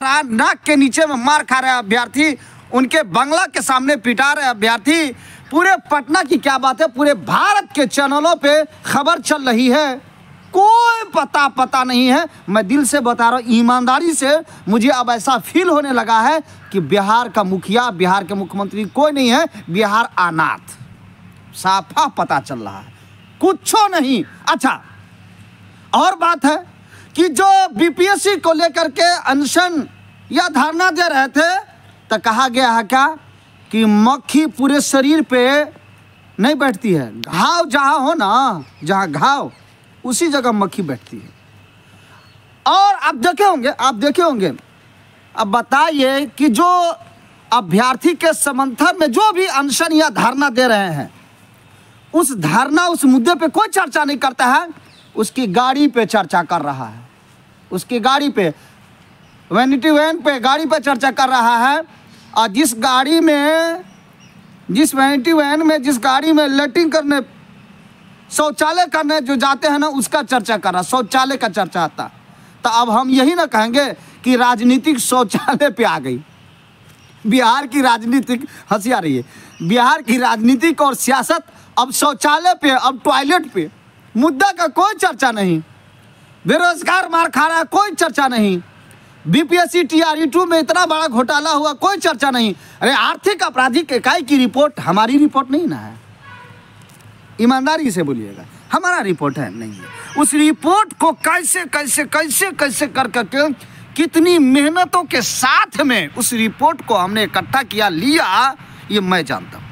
रहा है, नाक के नीचे में मार खा रहे अभ्यर्थी, उनके बंगला के सामने पिटा रहे अभ्यर्थी। पूरे पटना की क्या बात है, पूरे भारत के चैनलों पे खबर चल रही है, कोई पता नहीं है। मैं दिल से बता रहा हूँ, ईमानदारी से मुझे अब ऐसा फील होने लगा है कि बिहार का मुखिया, बिहार के मुख्यमंत्री कोई नहीं है, बिहार अनाथ, साफा पता चल रहा है, कुछो नहीं। अच्छा, और बात है कि जो बीपीएससी को लेकर के अनशन या धरना दे रहे थे, तो कहा गया है क्या कि मक्खी पूरे शरीर पे नहीं बैठती है, घाव जहाँ हो ना, जहाँ घाव उसी जगह मक्खी बैठती है। और आप देखे होंगे, अब बताइए कि जो अभ्यर्थी के समर्थन में जो भी अनशन या धरना दे रहे हैं, उस मुद्दे पे कोई चर्चा नहीं करता है, उसकी गाड़ी पे चर्चा कर रहा है, उसकी गाड़ी पे, वैनिटी वैन पे, गाड़ी पे चर्चा कर रहा है। और जिस वैनिटी वैन में, जिस गाड़ी में लैट्रिन करने, शौचालय करने जो जाते हैं ना, उसका चर्चा कर रहा, शौचालय का चर्चा आता। तो अब हम यही ना कहेंगे कि राजनीतिक शौचालय पे आ गई बिहार की राजनीतिक, हंसी आ रही है, बिहार की राजनीतिक और सियासत अब शौचालय पे, अब टॉयलेट पे, मुद्दा का कोई चर्चा नहीं। बेरोजगार मार खा रहा है, कोई चर्चा नहीं। बीपीएससी TRE-2 में इतना बड़ा घोटाला हुआ, कोई चर्चा नहीं। अरे आर्थिक आपराधिक इकाई की रिपोर्ट हमारी रिपोर्ट नहीं ना है, ईमानदारी से बोलिएगा, हमारा रिपोर्ट है नहीं है। उस रिपोर्ट को कैसे कर करके, कितनी मेहनतों के साथ में उस रिपोर्ट को हमने इकट्ठा किया, लिया, ये मैं जानता हूँ।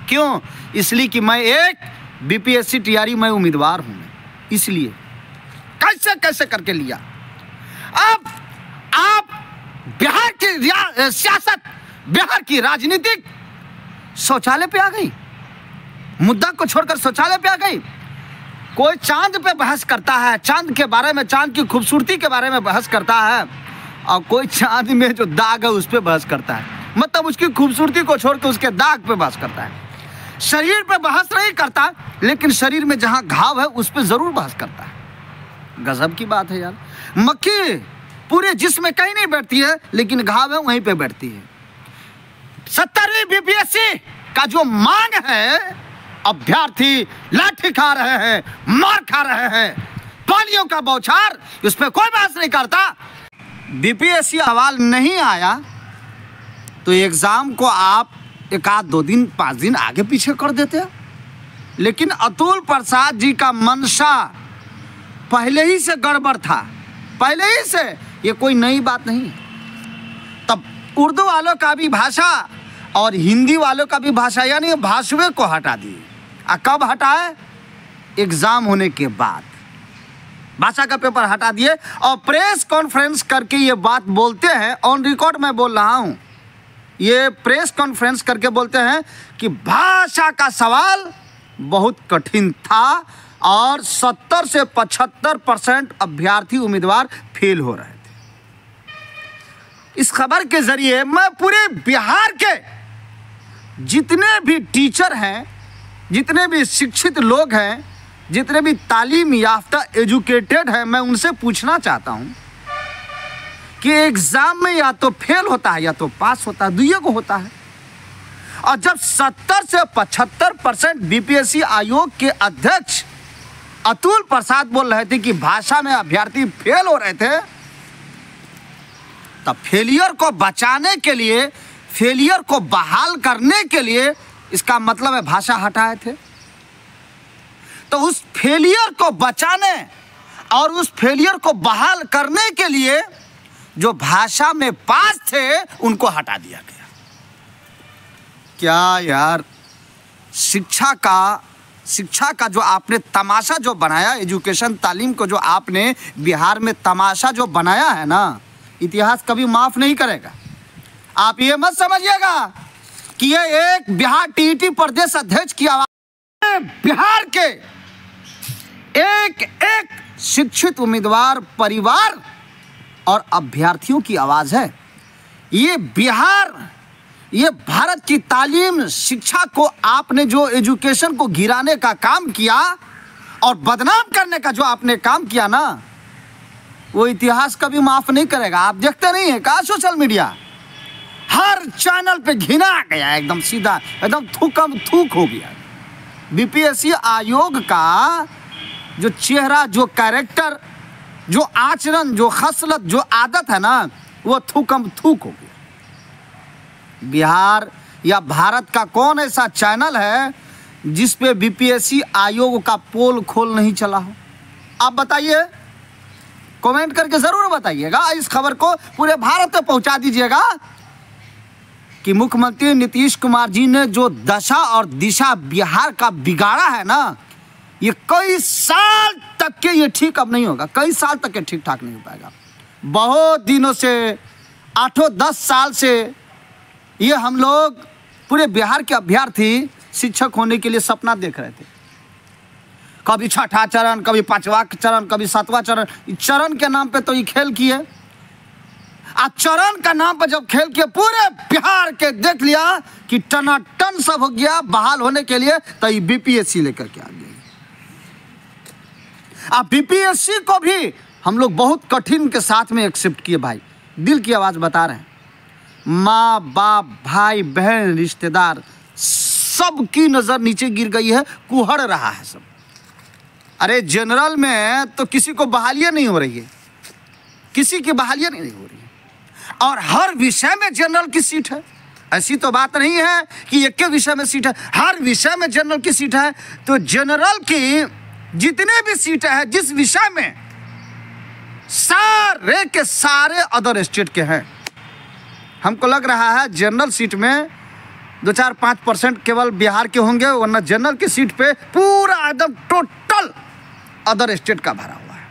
क्यों? इसलिए कि मैं एक बीपीएससी TRE मैं उम्मीदवार हूँ, इसलिए कैसे करके लिया। अब आप बिहार की सियासत, बिहार की राजनीतिक शौचालय पे आ गई, मुद्दा को छोड़कर शौचालय पे आ गई। कोई चांद पे बहस करता है, चांद के बारे में, चांद की खूबसूरती के बारे में बहस करता है, और कोई चांद में जो दाग है उस पे बहस करता है, मतलब उसकी खूबसूरती को छोड़कर उसके दाग पे बहस करता है। शरीर पे बहस नहीं करता, लेकिन शरीर में जहां घाव है उस पे जरूर बहस करता है। गजब की बात है यार, मक्खी पूरे जिस्म में कहीं नहीं बैठती है, लेकिन घाव है वहीं पे बैठती है। 70वीं बीपीएससी का जो मांग है, अभ्यर्थी लाठी खा रहे हैं, मार खा रहे हैं, पालियों का बौछार, उस पर कोई बहस नहीं करता। बीपीएससी सवाल नहीं आया तो एग्जाम को आप 1-2 दिन 5 दिन आगे पीछे कर देते हैं। लेकिन अतुल प्रसाद जी का मंशा पहले ही से गड़बड़ था, पहले ही से, ये कोई नई बात नहीं है। तब उर्दू वालों का भी भाषा और हिंदी वालों का भी भाषा, यानी भाषुए को हटा दिए। कब हटाए? एग्जाम होने के बाद भाषा का पेपर हटा दिए, और प्रेस कॉन्फ्रेंस करके ये बात बोलते हैं, ऑन रिकॉर्ड मैं बोल रहा हूँ, ये प्रेस कॉन्फ्रेंस करके बोलते हैं कि भाषा का सवाल बहुत कठिन था और 70 से 75% अभ्यर्थी उम्मीदवार फेल हो रहे थे। इस खबर के जरिए मैं पूरे बिहार के जितने भी टीचर हैं, जितने भी शिक्षित लोग हैं, जितने भी तालीम याफ्ता एजुकेटेड हैं, मैं उनसे पूछना चाहता हूं कि एग्जाम में या तो फेल होता है या तो पास होता है, दुइये को होता है। और जब 70 से 75% बीपीएससी आयोग के अध्यक्ष अतुल प्रसाद बोल रहे थे कि भाषा में अभ्यर्थी फेल हो रहे थे, तब फेलियर को बचाने के लिए, फेलियर को बहाल करने के लिए, इसका मतलब है भाषा हटाए थे। तो उस फेलियर को बचाने और उस फेलियर को बहाल करने के लिए जो भाषा में पास थे उनको हटा दिया गया। क्या यार, शिक्षा का जो आपने तमाशा जो बनाया, एजुकेशन तालीम को जो आपने बिहार में तमाशा जो बनाया है ना, इतिहास कभी माफ नहीं करेगा। आप ये मत समझिएगा कि ये एक बिहार टीईटी प्रदेश अध्यक्ष की आवाज, बिहार के एक एक शिक्षित उम्मीदवार परिवार और अभ्यर्थियों की आवाज है। ये बिहार, ये भारत की तालीम शिक्षा को आपने जो एजुकेशन को गिराने का काम किया और बदनाम करने का जो आपने काम किया ना, वो इतिहास कभी माफ नहीं करेगा। आप देखते नहीं है क्या सोशल मीडिया, हर चैनल पे घिना गया, एकदम सीधा, एकदम थूकम थूक हो गया। बीपीएससी आयोग का जो चेहरा, जो कैरेक्टर, जो आचरण, जो खसलत, जो आदत है ना, वो थूकम थूक हो गया। बिहार या भारत का कौन ऐसा चैनल है जिस पे बीपीएससी आयोग का पोल खोल नहीं चला हो? आप बताइए, कमेंट करके जरूर बताइएगा। इस खबर को पूरे भारत में पहुंचा दीजिएगा कि मुख्यमंत्री नीतीश कुमार जी ने जो दशा और दिशा बिहार का बिगाड़ा है ना, ये कई साल तक के ये ठीक अब नहीं होगा, कई साल तक के ठीक ठाक नहीं हो पाएगा। बहुत दिनों से, 8-10 साल से ये हम लोग पूरे बिहार के अभ्यर्थी शिक्षक होने के लिए सपना देख रहे थे। कभी छठा चरण, कभी पांचवा चरण, कभी सातवां चरण। चरण के नाम पे तो ये खेल किए, आज चरण का नाम पर जब खेल किए, पूरे बिहार के देख लिया कि टनाटन सब हो गया बहाल होने के लिए, तो ये बीपीएससी लेकर के आ गए। अब बीपीएससी को भी हम लोग बहुत कठिन के साथ में एक्सेप्ट किए भाई, दिल की आवाज बता रहे हैं। माँ बाप, भाई बहन, रिश्तेदार, सबकी नजर नीचे गिर गई है, कुहड़ रहा है सब। अरे जनरल में तो किसी को बहालियां नहीं हो रही है, किसी की बहालियां नहीं हो रही है, और हर विषय में जनरल की सीट है। ऐसी तो बात नहीं है कि एक के विषय में सीट है, हर विषय में जनरल की सीट है। तो जनरल की जितने भी सीटें हैं जिस विषय में, सारे के सारे अदर स्टेट के हैं। हमको लग रहा है जनरल सीट में 2-4-5% केवल बिहार के होंगे, वरना जनरल की सीट पे पूरा एकदम टोटल अदर स्टेट का भरा हुआ है।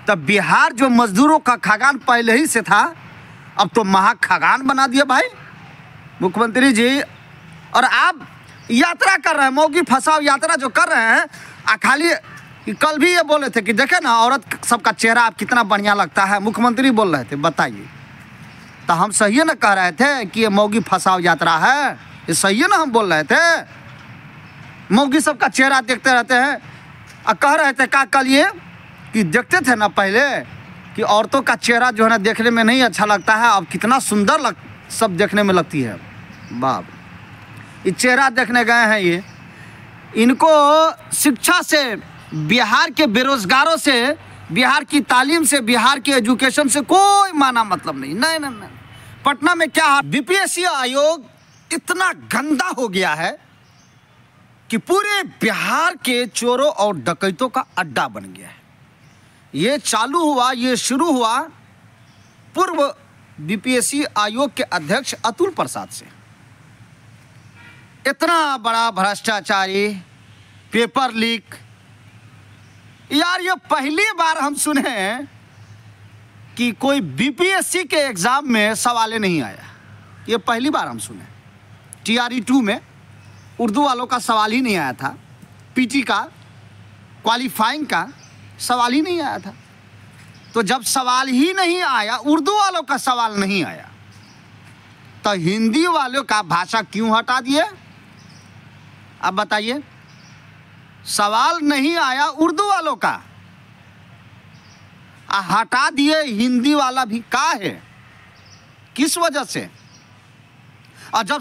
तब बिहार जो मजदूरों का खागान पहले ही से था, अब तो महाखागान बना दिया भाई मुख्यमंत्री जी। और आप यात्रा कर रहे हैं, मौगी फंसाओ यात्रा जो कर रहे हैं, खाली कल भी ये बोले थे कि देखे ना औरत सबका चेहरा आप कितना बढ़िया लगता है, मुख्यमंत्री बोल रहे थे। बताइए, तो हम सही है ना कह रहे थे कि ये मौगी फंसाओ यात्रा है? ये सही है ना हम बोल रहे थे? मौगी सबका चेहरा देखते रहते हैं और कह रहे थे क्या कल ये कि देखते थे ना पहले कि औरतों का चेहरा जो है ना देखने में नहीं अच्छा लगता है, अब कितना सुंदर सब देखने में लगती है। बाप, ये चेहरा देखने गए हैं ये, इनको शिक्षा से, बिहार के बेरोजगारों से, बिहार की तालीम से, बिहार के एजुकेशन से कोई माना मतलब नहीं। नहीं नहीं नहीं, पटना में क्या है, बीपीएससी आयोग इतना गंदा हो गया है कि पूरे बिहार के चोरों और डकैतों का अड्डा बन गया है। ये चालू हुआ, ये शुरू हुआ पूर्व बीपीएससी आयोग के अध्यक्ष अतुल प्रसाद से। इतना बड़ा भ्रष्टाचारी, पेपर लीक, यार ये पहली बार हम सुने कि कोई बीपीएससी के एग्जाम में सवाल नहीं आया। ये पहली बार हम सुने। टीआरई 2 में उर्दू वालों का सवाल ही नहीं आया था, पीटी का, क्वालिफाइंग का सवाल ही नहीं आया था। तो जब सवाल ही नहीं आया, उर्दू वालों का सवाल नहीं आया, तो हिंदी वालों का भाषा क्यों हटा दिए? अब बताइए, सवाल नहीं आया उर्दू वालों का, हटा दिए हिंदी वाला भी, का है, किस वजह से? और जब